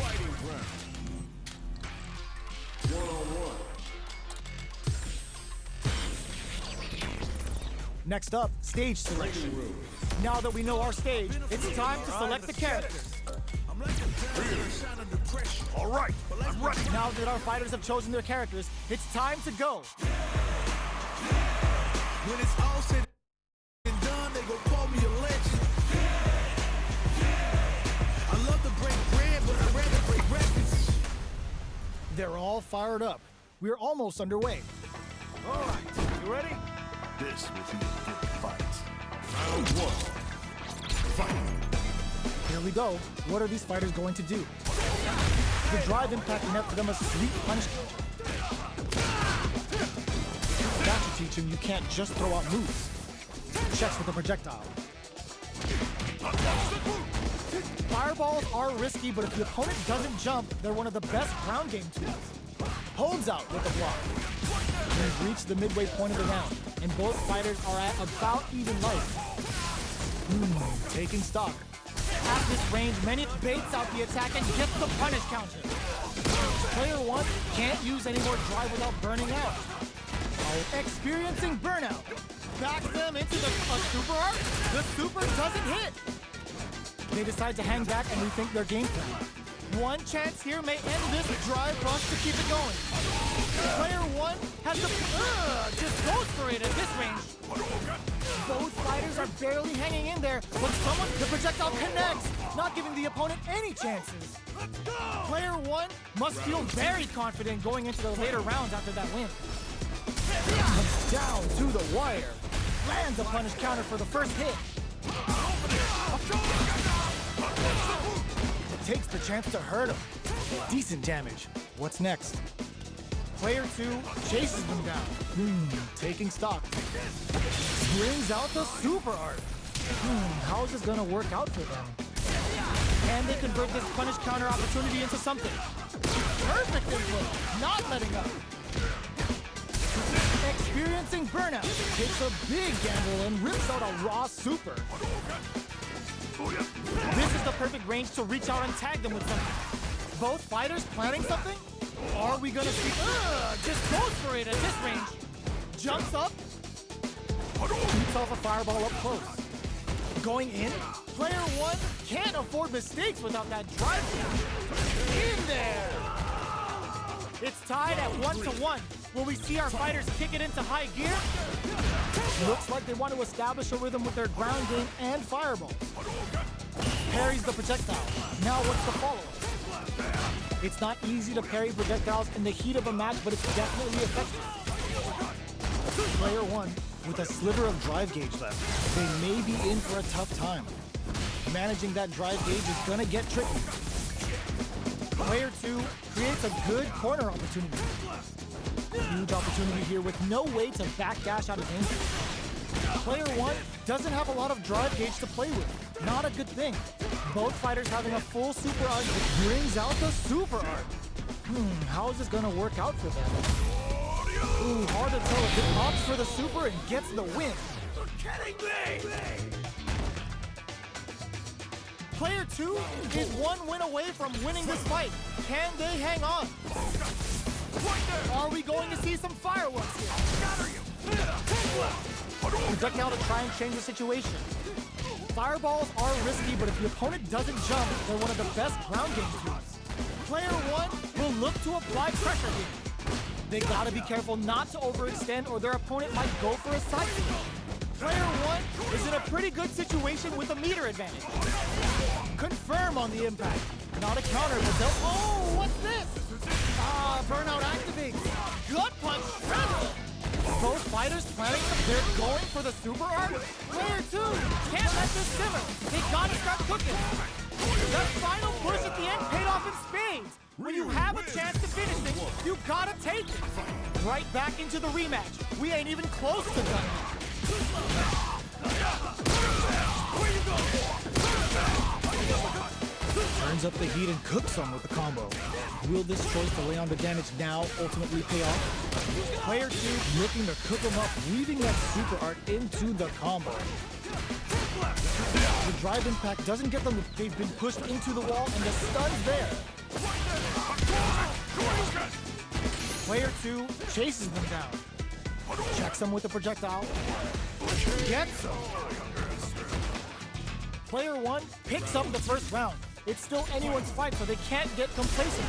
Fighting round. One-on-one. Next up, stage selection. Now that we know our stage, it's time to select the characters. All right, I'm ready. Now that our fighters have chosen their characters, it's time to go. When it's all said and done, they gon' call me a legend. I love to break bread, but I'd rather break records. They're all fired up. We're almost underway. All right, you ready? This will be a good fight. Round one. Fight. Here we go. What are these fighters going to do? The drive impact can for them a sweet punishment. That should teach him you can't just throw out moves. Checks with the projectile. Fireballs are risky, but if the opponent doesn't jump, they're one of the best ground game tools. Holds out with the block. We've reached the midway point of the round, and both fighters are at about even life. Taking stock. At this range, many baits out the attack and gets the punish counter. Player one can't use any more drive without burning out. Experiencing burnout. Backs them into a super arc. The super doesn't hit. They decide to hang back and rethink their game plan. One chance here may end this drive rush to keep it going. Player one has the just goes for it at this range. Both fighters are barely hanging in there, but the projectile connects, not giving the opponent any chances. Player one must feel very confident going into the later rounds after that win. Comes down to the wire. Lands a punish counter for the first hit. Takes the chance to hurt him. Decent damage. What's next? Player two chases them down. Taking stock. Brings out the super art. How is this gonna work out for them? Can they convert this punish counter opportunity into something? Perfect input, not letting up. Experiencing burnout. Takes a big gamble and rips out a raw super. This is the perfect range to reach out and tag them with something. Both fighters planning something? Are we gonna see? Just goes for it at this range. Jumps up. Shoots off a fireball up close. Going in? Player one can't afford mistakes without that drive. In there! It's tied at 1-1. Will we see our fighters kick it into high gear? Looks like they want to establish a rhythm with their ground game and fireballs. Parries the projectile. Now what's the follow-up? It's not easy to parry projectiles in the heat of a match, but it's definitely effective. Player one, with a sliver of drive gauge left, they may be in for a tough time. Managing that drive gauge is gonna get tricky. Player two creates a good corner opportunity. Huge opportunity here with no way to backdash out of danger. Player one doesn't have a lot of drive gauge to play with. Not a good thing. Both fighters having a full super art brings out the super art. How is this gonna work out for them? Hard to tell if it opts for the super and gets the win. You're kidding me! Player two is one win away from winning this fight. Can they hang on? Are we going to see some fireworks here? Projectile to try and change the situation. Fireballs are risky, but if the opponent doesn't jump, they're one of the best ground game tools. Player one will look to apply pressure here. They gotta be careful not to overextend or their opponent might go for a side swing. Player one is in a pretty good situation with a meter advantage. Confirm on the impact. Not a counter, but they'll... Oh, what's this? Burnout activates. Gut punch shredder. Both fighters planning, they're going for the super art. Player two can't let this simmer. They gotta start cooking. That final push at the end paid off in spades. When you have a chance to finish things, you gotta take it. Right back into the rematch. We ain't even close to done. Where you go? Turns up the heat and cooks some with the combo. Will this choice to lay on the damage now ultimately pay off? Player two looking to cook them up, weaving that super art into the combo. The drive impact doesn't get them. They've been pushed into the wall and the stun's there. Player 2 chases them down. Checks them with a projectile. Gets them. Player 1 picks up the first round. It's still anyone's fight, so they can't get complacent.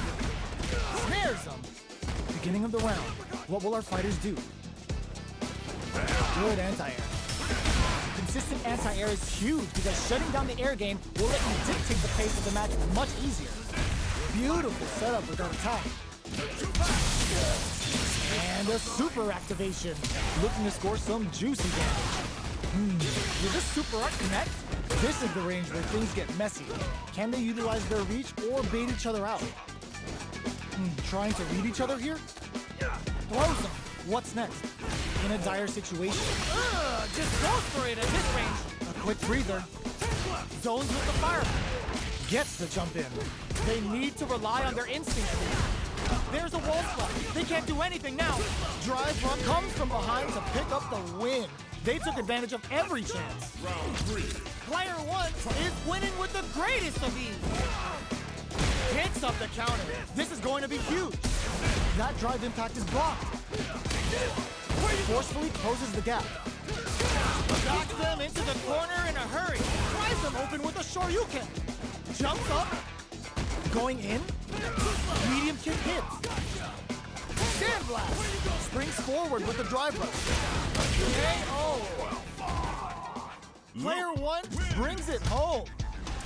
Snares them. Beginning of the round. What will our fighters do? Good anti-air. Consistent anti-air is huge because shutting down the air game will let you dictate the pace of the match much easier. Beautiful setup with our attack. And a super activation. Looking to score some juicy damage. Will this super art connect? This is the range where things get messy. Can they utilize their reach or bait each other out? Trying to read each other here? Throws them. What's next? In a dire situation. Just goes for it at this range. A quick breather. Zones with the fire. Gets the jump in. They need to rely on their instincts. There's a wall spot. They can't do anything now. Drive run comes from behind to pick up the win. They took advantage of every chance. Round 3. Player 1 is winning with the greatest of ease. Hits up the counter. This is going to be huge. That drive impact is blocked. Forcefully closes the gap. Knocks them into the corner in a hurry. Tries them open with a Shoryuken. Jumps up. Going in. Medium kick hits. Stand blast. Springs forward with the drive rush. KO. Player 1 brings it home.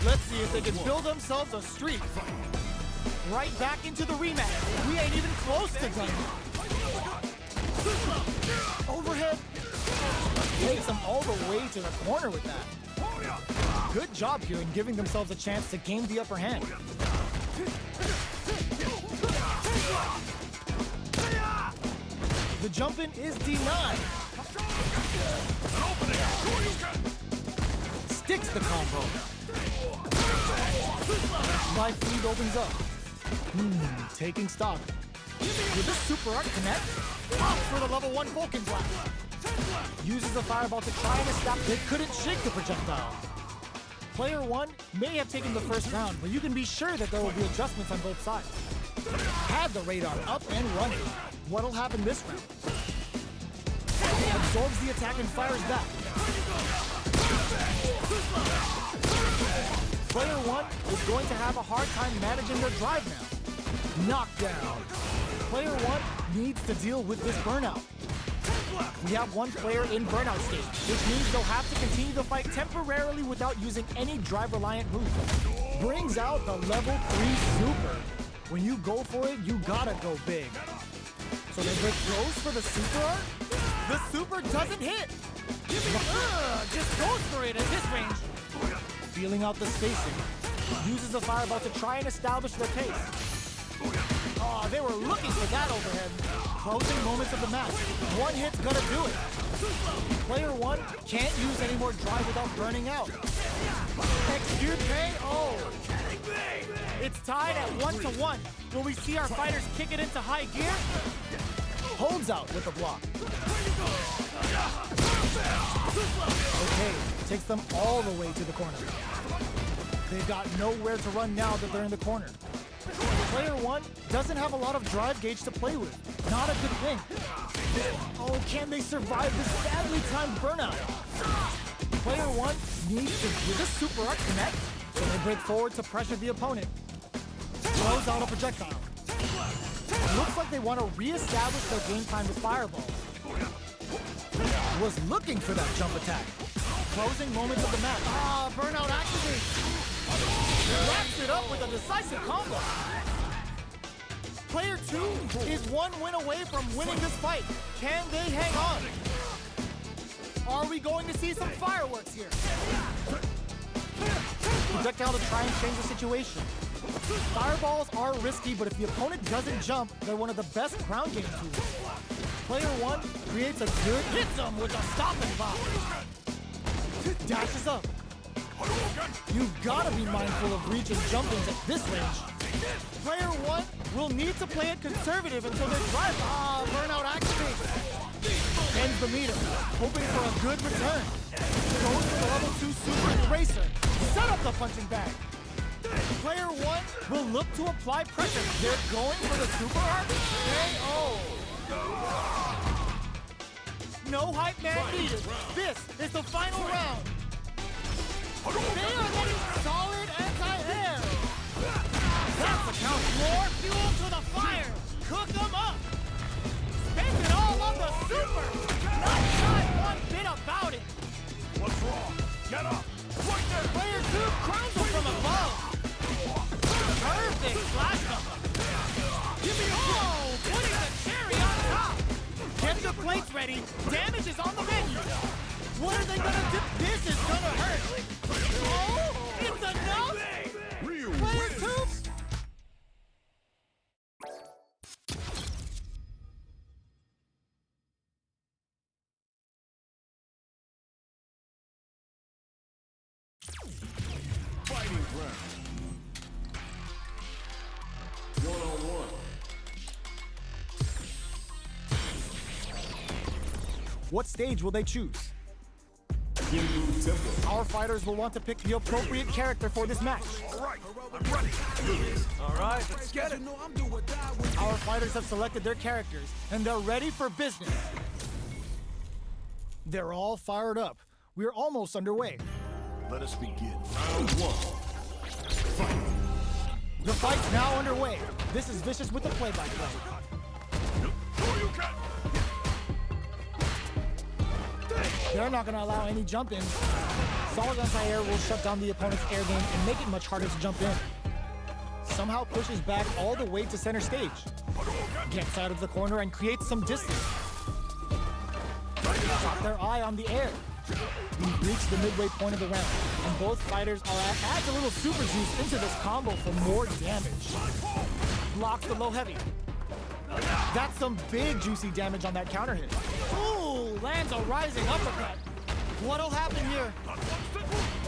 Let's see if they can build themselves a streak. Right back into the rematch. We ain't even close to done. Overhead. Takes them all the way to the corner with that. Good job here in giving themselves a chance to gain the upper hand. The jump-in is denied. Sticks the combo. Life lead opens up. Taking stock. Will this super art connect? Opt for the level 1 Vulcan blast. Uses the fireball to try and stop. They couldn't shake the projectile. Player 1 may have taken the first round, but you can be sure that there will be adjustments on both sides. Had the radar up and running. What'll happen this round? Absorbs the attack and fires back. Player 1 is going to have a hard time managing their drive now. Knockdown. Player 1 needs to deal with this burnout. We have one player in burnout state, which means they'll have to continue the fight temporarily without using any drive-reliant moves. Brings out the level 3 super. When you go for it, you gotta go big. So they break throws for the super art? The super doesn't hit! Just goes for it at this range. Feeling out the spacing. Uses the fireball to try and establish their pace. Oh, they were looking for that overhead. Closing moments of the match. One hit's gonna do it. Player 1 can't use any more drive without burning out. Execute KO. It's tied at 1-1. Will we see our fighters kick it into high gear? Holds out with the block. Okay, takes them all the way to the corner. They've got nowhere to run now that they're in the corner. Player 1 doesn't have a lot of drive gauge to play with. Not a good thing. Oh, can they survive this badly timed burnout? Player 1 needs to give a super art connect, so they break forward to pressure the opponent. Throws out a projectile. Looks like they want to re-establish their game time with fireballs. Was looking for that jump attack. Closing moments of the match. Burnout activates. Wraps it up with a decisive combo. Player 2 is one win away from winning this fight. Can they hang on? Are we going to see some fireworks here? Projectile to try and change the situation. Fireballs are risky, but if the opponent doesn't jump, they're one of the best ground game tools. Player 1 creates a good hits them with a stopping block. Dashes up. You've got to be mindful of reach and jumpings at this range. Player 1 will need to play it conservative until their drive. Burnout activates. Ends the meter, hoping for a good return. Goes for the level 2 super eraser. Set up the punching bag. Player one will look to apply pressure. They're going for the super art. KO. No hype man needed. This is the final round. They are getting solid anti-air. That's the count. More fuel to the fire. Cook them up. Spend it all on the super. Not shy one bit about it. What's wrong? Get up! Right there! Player two crowns him from above. Perfect flash number. Give me putting the cherry on top. Get your plates ready. Damage is on the menu. What are they gonna do? This is gonna hurt. Oh, it's enough. Player two. Fighting round. 1-on-1. What stage will they choose? Our fighters will want to pick the appropriate character for this match. All right, I'm ready. All right, let's get it. Our fighters have selected their characters, and they're ready for business. They're all fired up. We're almost underway. Let us begin. Round one. Fight. The fight's now underway. This is Vicious with the play-by-play. You can. They're not going to allow any jump-ins. Solid anti-air will shut down the opponent's air game and make it much harder to jump in. Somehow pushes back all the way to center stage. Gets out of the corner and creates some distance. Got their eye on the air. We've reached the midway point of the round, and both fighters adds a little super juice into this combo for more damage. Blocks the low heavy. That's some big juicy damage on that counter hit. Ooh, lands a rising uppercut. What'll happen here?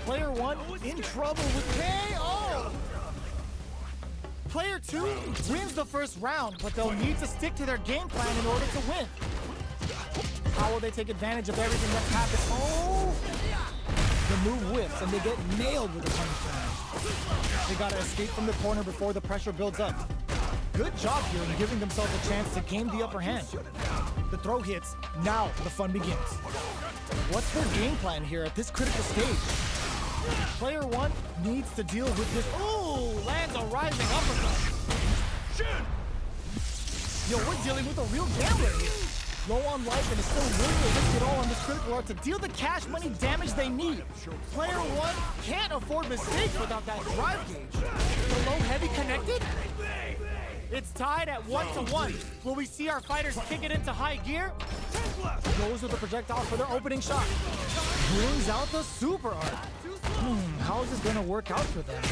Player one in trouble with KO. Player two wins the first round, but they'll need to stick to their game plan in order to win. How will they take advantage of everything that's happened? Oh! The move whips, and they get nailed with the punish damage. They gotta escape from the corner before the pressure builds up. Good job here in giving themselves a chance to gain the upper hand. The throw hits, now the fun begins. What's their game plan here at this critical stage? Player one needs to deal with this. Ooh, lands a rising uppercut. Yo, we're dealing with a real gambler here. Low on life and is still willing to risk it all on this critical art to deal the cash money damage they need. Player one can't afford mistakes without that drive gauge. The low heavy connected? It's tied at 1-1. Will we see our fighters kick it into high gear? Goes with the projectile for their opening shot. Brings out the super art. How is this gonna work out for them?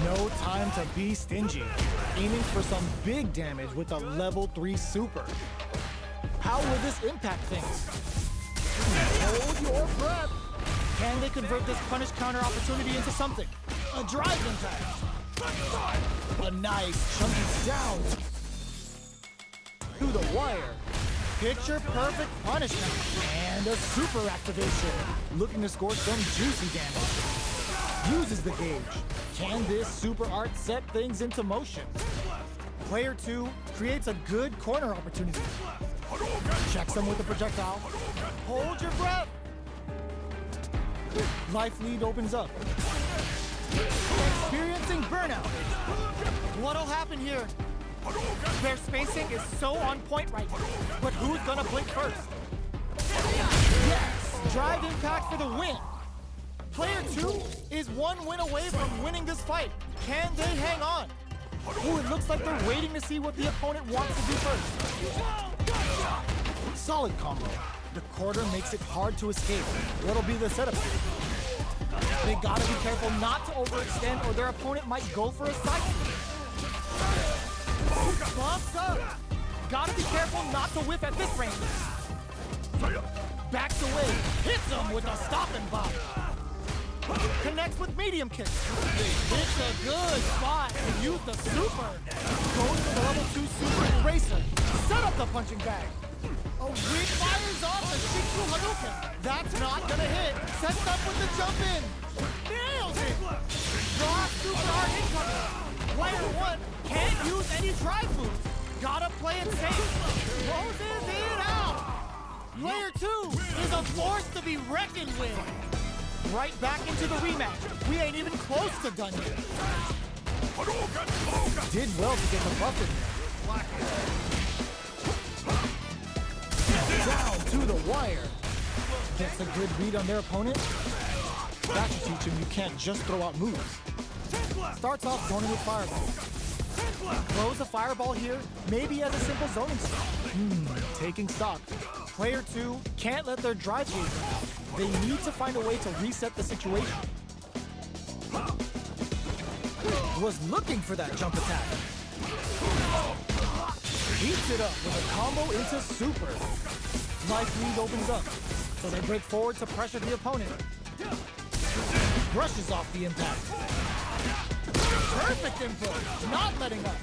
No time to be stingy. Aiming for some big damage with a level 3 super. How will this impact things? Hold your breath. Can they convert this punish counter opportunity into something? A drive impact. A nice chunky down to the wire. Picture perfect punishment and a super activation. Looking to score some juicy damage. Uses the gauge. Can this super art set things into motion? Player two creates a good corner opportunity. Checks them with the projectile. Hold your breath. Life lead opens up. Experiencing burnout. What'll happen here? Their spacing is so on point right now. But who's gonna blink first? Yes! Drive impact for the win. Player two is one win away from winning this fight. Can they hang on? Ooh, it looks like they're waiting to see what the opponent wants to do first. Solid combo. The quarter makes it hard to escape. What'll be the setup here? They gotta be careful not to overextend or their opponent might go for a side. Bumps up. Gotta be careful not to whip at this range. Backs away. Hits him with a stopping block. Connects with medium kick. It's a good spot to use the super. Goes to the level 2 super eraser. Set up the punching bag. A weak fires off the Shiksu Hadouken. That's not gonna hit. Sets up with the jump in. Nails it. Draw super art incoming. Player 1 can't use any drive moves. Gotta play it safe. Closes it out. Player 2 is a force to be reckoned with. Right back into the rematch. We ain't even close to done yet. Did well to get the buff in there. Down to the wire. Gets a good read on their opponent. That should teach him you can't just throw out moves. Starts off zoning with fireball. Throws a fireball here, maybe as a simple zoning stop. Taking stock. Player 2 can't let their drive gauge run out. They need to find a way to reset the situation. Was looking for that jump attack. Heats it up with a combo into super. Life lead opens up, so they break forward to pressure the opponent. Brushes off the impact. Perfect input, not letting up.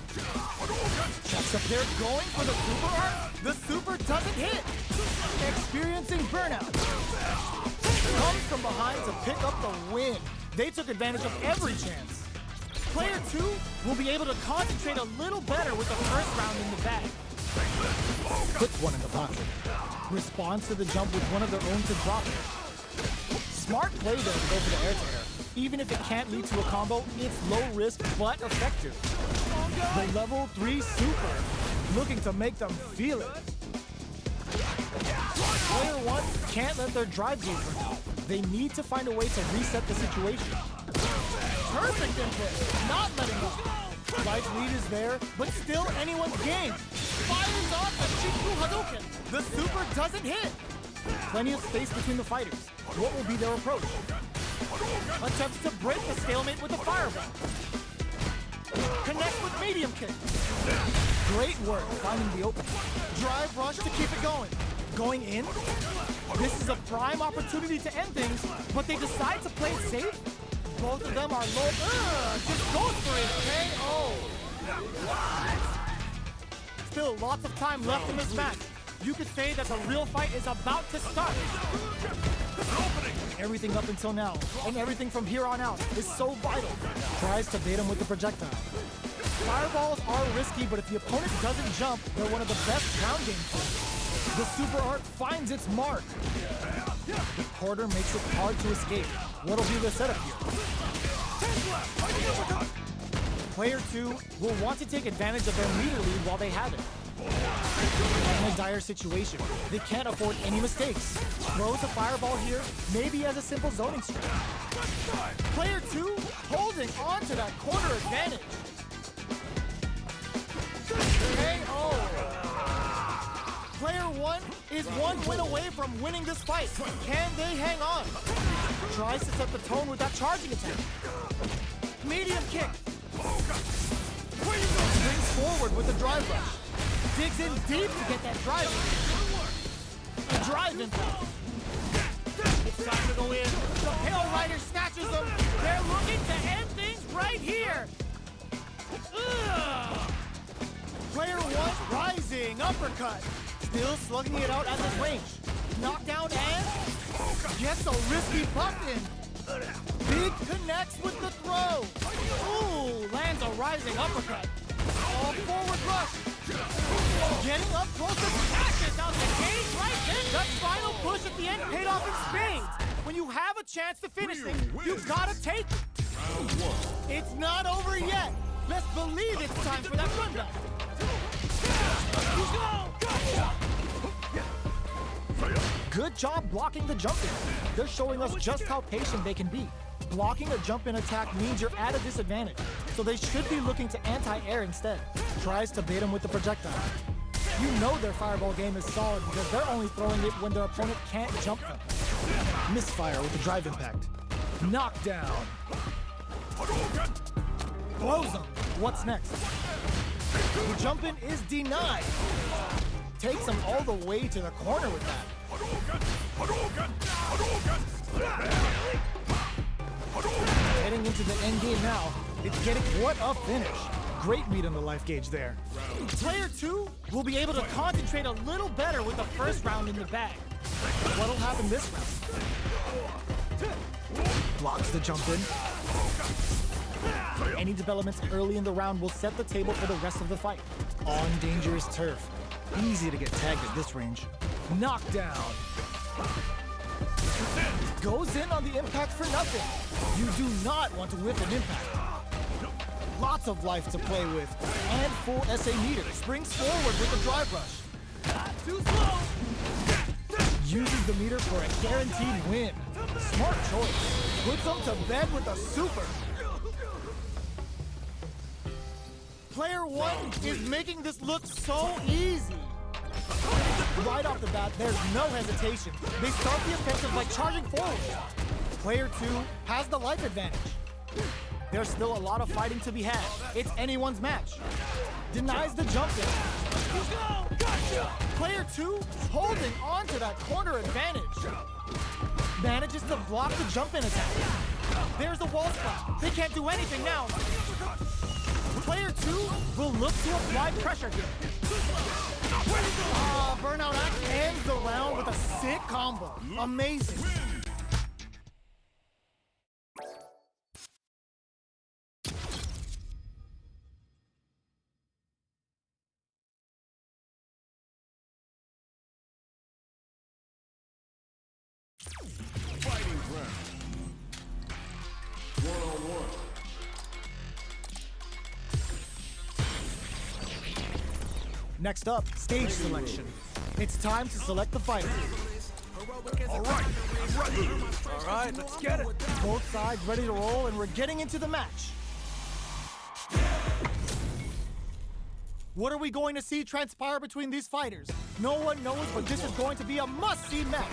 Checks up there, going for the super art. The super doesn't hit. Experiencing burnout. Comes from behind to pick up the win. They took advantage of every chance. Player 2 will be able to concentrate a little better with the first round in the bag. Puts one in the pocket. Responds to the jump with one of their own to drop it. Smart play though to go for the air-to-air. Even if it can't lead to a combo, it's low risk but effective. The level 3 super, looking to make them feel it. Player 1 can't let their drive gauge run out. They need to find a way to reset the situation. Perfect input, not letting up. Life lead is there, but still anyone's game. Fires off the Shinku Hadouken. The super doesn't hit. Plenty of space between the fighters. What will be their approach? Attempts to break the stalemate with a fireball. Connects with medium kick. Great work finding the opening. Drive rush to keep it going. Going in? This is a prime opportunity to end things, but they decide to play it safe? Both of them are low. Just goes for it, KO. Still lots of time left in this match. You could say that the real fight is about to start. Everything up until now, and everything from here on out, is so vital. Tries to bait him with the projectile. Fireballs are risky, but if the opponent doesn't jump, they're one of the best ground game players. The super art finds its mark. The quarter makes it hard to escape. What'll be the setup here? Player 2 will want to take advantage of their meter lead while they have it. In a dire situation, they can't afford any mistakes. Throws a fireball here, maybe as a simple zoning strike. Player 2 holding on to that corner advantage. KO. Player 1 is one win away from winning this fight. Can they hang on? Tries to set the tone with that charging attack. Medium kick. Brings forward with the drive rush. Digs in deep to get that drive. The drive impact. It's time to go in. The Pale Rider snatches them. They're looking to end things right here. Player 1 rising uppercut. Still slugging it out at this range. Knockdown and gets a risky buff in. Big connects with the throw. Ooh, lands a rising uppercut. All forward rush. Getting up close to smashes out the cage right then. The final push at the end paid off in spades. When you have a chance to finish things, you gotta take it. It's not over yet. Let's believe it's time for that rundown. Good job blocking the jump in. They're showing us just how patient they can be. Blocking a jump-in attack means you're at a disadvantage, so they should be looking to anti-air instead. Tries to bait him with the projectile. You know their fireball game is solid because they're only throwing it when their opponent can't jump them. Misfire with the drive impact. Knockdown. Blows him. What's next? The jump-in is denied. Takes him all the way to the corner with that. Heading into the end game now. It's getting what a finish. Great read on the life gauge there. Player 2 will be able to concentrate a little better with the first round in the bag. What'll happen this round? Blocks the jump in. Any developments early in the round will set the table for the rest of the fight. On dangerous turf. Easy to get tagged at this range. Knockdown. Goes in on the impact for nothing. You do not want to whiff an impact. Lots of life to play with. And full SA meter. Springs forward with a drive rush. Too slow! Uses the meter for a guaranteed win. Smart choice. Puts them to bed with a super. Player one is making this look so easy. Right off the bat, there's no hesitation. They start the offensive by charging forward. Player two has the life advantage. There's still a lot of fighting to be had. It's anyone's match. Denies the jump in. Gotcha! Player two holding on to that corner advantage. Manages to block the jump in attack. There's the wall spot. They can't do anything now. Player two will look to apply pressure here. Burnout Act ends the round with a sick combo. Amazing. Fighting round. One-on-one. Next up, stage selection. It's time to select the fighters. All right, I'm ready. All right, let's get it. Both sides ready to roll, and we're getting into the match. What are we going to see transpire between these fighters? No one knows, but this is going to be a must-see match.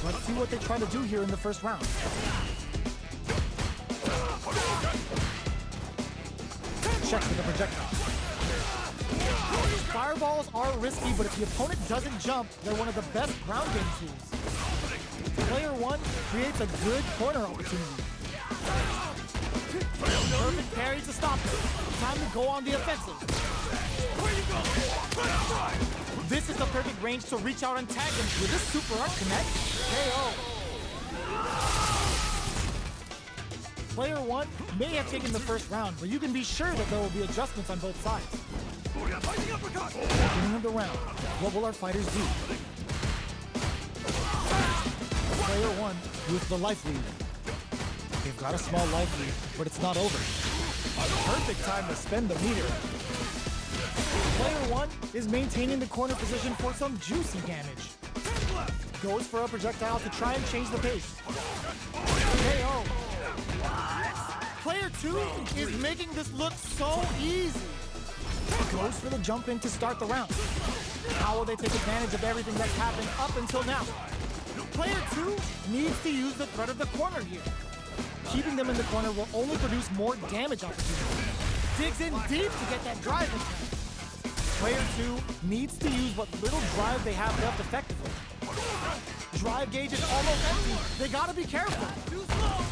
Let's see what they try to do here in the first round. Checks with the projectile. Fireballs are risky, but if the opponent doesn't jump, they're one of the best ground game tools. Player one creates a good corner opportunity. Perfect parry to stop it. Time to go on the offensive. This is the perfect range to reach out and tag him. With this super art connect, KO. Player one may have taken the first round, but you can be sure that there will be adjustments on both sides. Beginning of the round, what will our fighters do? Player one with the life lead. They've got a small life lead, but it's not over. Perfect time to spend the meter. Player one is maintaining the corner position for some juicy damage. Goes for a projectile to try and change the pace. KO. Player two is making this look so easy. Goes for the jump in to start the round. How will they take advantage of everything that's happened up until now? Player two needs to use the threat of the corner here. Keeping them in the corner will only produce more damage opportunities. Digs in deep to get that drive in. Player two needs to use what little drive they have left effectively. Drive gauge is almost empty. They gotta be careful. Too slow!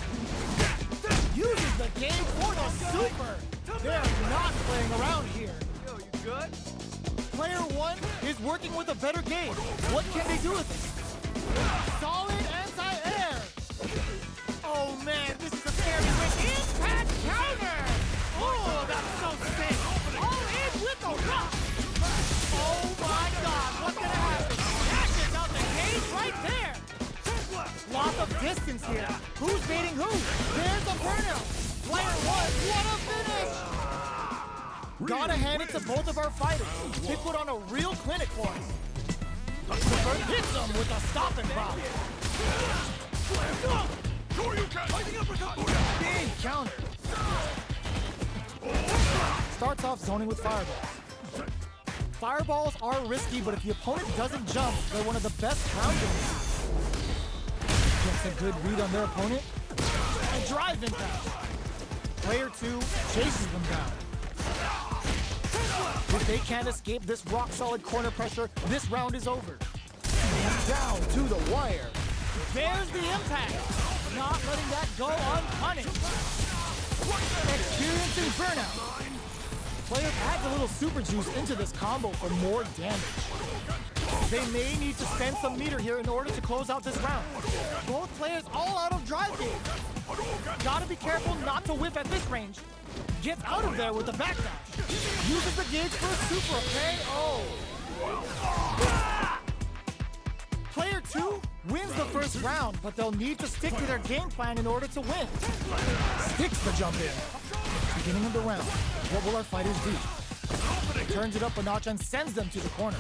Uses the game for the super. They're not playing around here. Yo, you good? Player one is working with a better game. What can they do with it? Solid anti-air. Oh man, this is a scary win. Impact counter. Oh, that's so sick. All in with the rock. Oh my God, what's gonna happen? Catches out the cage right there. Lots of distance here. Who's beating who? There's the burnout. Player one, what a finish! Gotta hand it to both of our fighters. They put on a real clinic for us. The first hits them with a stopping block. Big counter. Starts off zoning with fireballs. Fireballs are risky, but if the opponent doesn't jump, they're one of the best ground games. Gets a good read on their opponent. A drive impact. Player two chases them down. If they can't escape this rock-solid corner pressure, this round is over. Down to the wire. There's the impact. Not letting that go unpunished. Experiencing burnout. Player adds a little super juice into this combo for more damage. They may need to spend some meter here in order to close out this round. Both players all out of drive game. Gotta be careful not to whiff at this range. Gets out of there with the backdash. Uses the gauge for a super, okay? Oh. Player 2 wins the first round, but they'll need to stick to their game plan in order to win. Sticks the jump in. Beginning of the round, what will our fighters do? Turns it up a notch and sends them to the corner.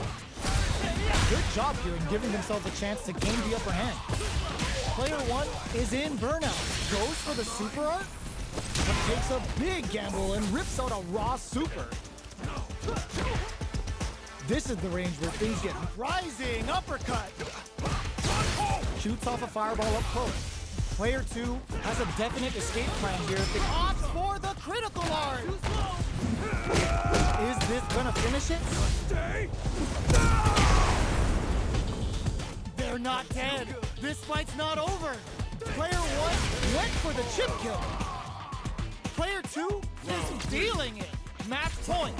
Good job here in giving themselves a chance to gain the upper hand. Player 1 is in burnout. Goes for the super art, but takes a big gamble and rips out a raw super. This is the range where things get rising uppercut. Shoots off a fireball up close. Player 2 has a definite escape plan here. They opts for the critical art. Is this gonna finish it? They're not dead. This fight's not over. Player 1 went for the chip kill. Player 2 is feeling it. Match point.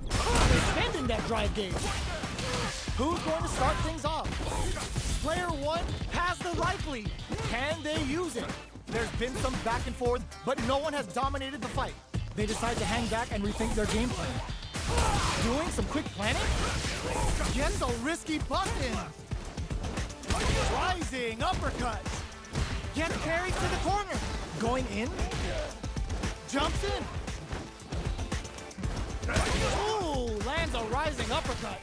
Extending that drive gauge. Who's going to start things off? Player 1 has the right lead. Can they use it? There's been some back and forth, but no one has dominated the fight. They decide to hang back and rethink their game plan. Doing some quick planning? Gets a risky butt in. Rising uppercut. Gets carried to the corner. Going in. Jumps in. Ooh, lands a rising uppercut.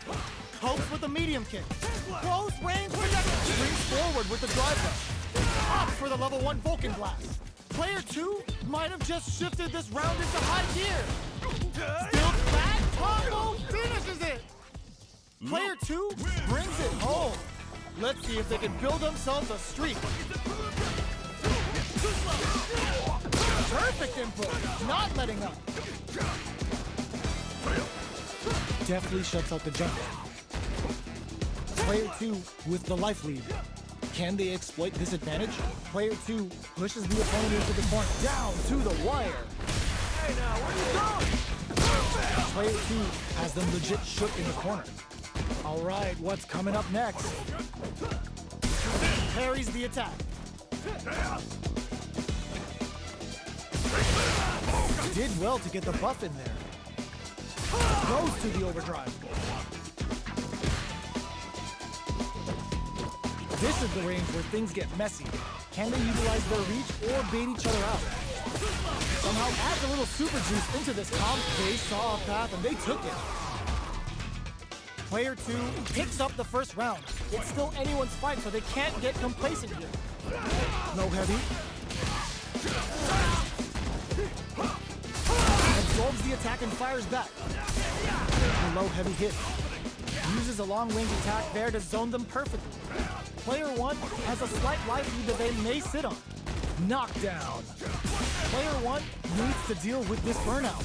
Hopes with a medium kick. Close range projection. Springs forward with the drive rush. Opts for the level 1 Vulcan blast. Player 2 might have just shifted this round into high gear. Still back combo finishes it. Player 2 brings it home. Let's see if they can build themselves a streak. Perfect input, not letting up. Deftly shuts out the jump. Player 2 with the life lead. Can they exploit this advantage? Player 2 pushes the opponent into the corner. Down to the wire. Hey now, where you going? Player 2 has them legit shook in the corner. All right, what's coming up next? Parries the attack. Did well to get the buff in there. Goes to the overdrive. This is the range where things get messy. Can they utilize their reach or bait each other out? Somehow adds a little super juice into this comp. They saw a path and they took it. Player 2 picks up the first round. It's still anyone's fight, so they can't get complacent here. No heavy. Absorbs the attack and fires back. A low heavy hit. Uses a long range attack there to zone them perfectly. Player 1 has a slight life lead that they may sit on. Knockdown. Player 1 needs to deal with this burnout.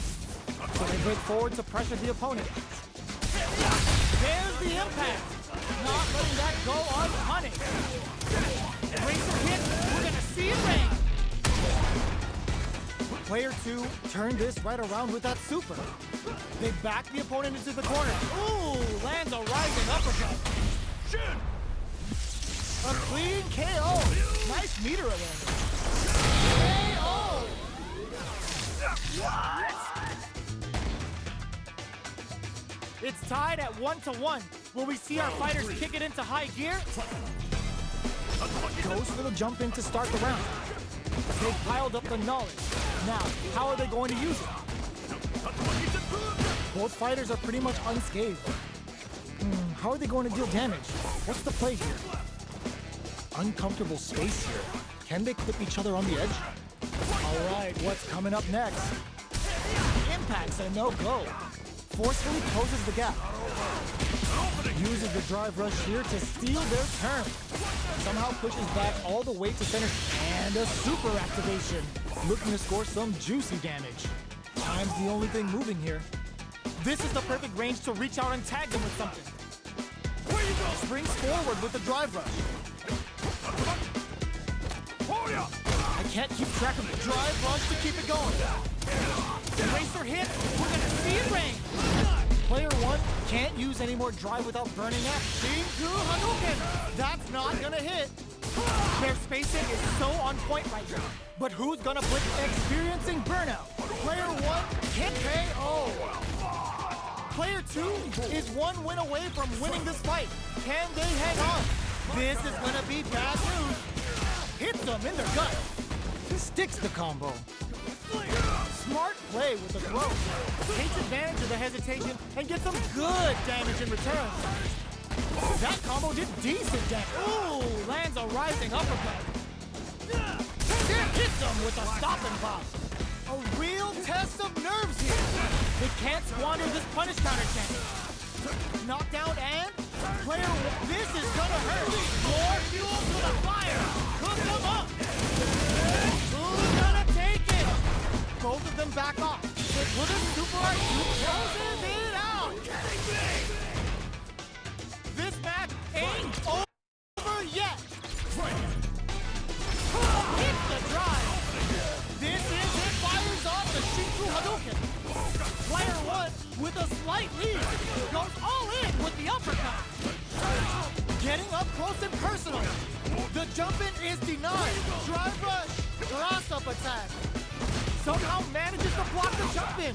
So they break forward to pressure the opponent. There's the impact. Not letting that go unpunished. Razor hit. We're gonna see it rain. Player 2 turned this right around with that super. They back the opponent into the corner. Ooh, lands a rising uppercut. Shit! A clean KO. Nice meter awareness. KO! What? It's tied at 1-1. Will we see our fighters kick it into high gear? Goes for the jump in to start the round. They've piled up the knowledge. Now, how are they going to use it? Both fighters are pretty much unscathed. How are they going to deal damage? What's the play here? Uncomfortable space here. Can they clip each other on the edge? All right, what's coming up next? Impact's a no-go. Forcefully closes the gap. Uses the drive rush here to steal their turn. Somehow pushes back all the way to center. And a super activation. Looking to score some juicy damage. Time's the only thing moving here. This is the perfect range to reach out and tag them with something. Where you go? Springs forward with the drive rush. I can't keep track of the drive rush to keep it going. Racer hit. We're gonna see it rain. Player 1 can't use any more drive without burning up. Shinku Hadouken. That's not gonna hit. Their spacing is so on point right now. But who's gonna blitz? Experiencing burnout. Player 1 can't KO. Player 2 is 1 win away from winning this fight. Can they hang on? This is gonna be bad news. Hits them in their gut. Sticks the combo. Smart play with the throw. Takes advantage of the hesitation and gets some good damage in return. That combo did decent damage. Ooh, lands a rising uppercut. Hits him with a stop and pop. A real test of nerves here. They can't squander this punish counter chance. Knockdown and player 1. This is gonna hurt. More fuel to the fire. Cook them up. Who's gonna take it? Both of them back off. But with a super IQ closes it out. This match ain't over yet. Hits the drive. This is it. Fires off the Shinju Hadouken. Player 1 with a slight lead goes all in with the uppercut. Getting up close and personal. The jump-in is denied. Drive rush. Cross up attack. Somehow manages to block the jump-in.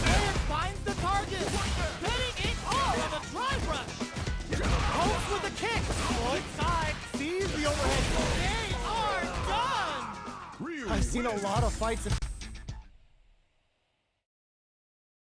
Player finds the target. Getting it all with a drive rush. Holds with a kick. Right side. Sees the overhead. They are done. I've seen a lot of fights in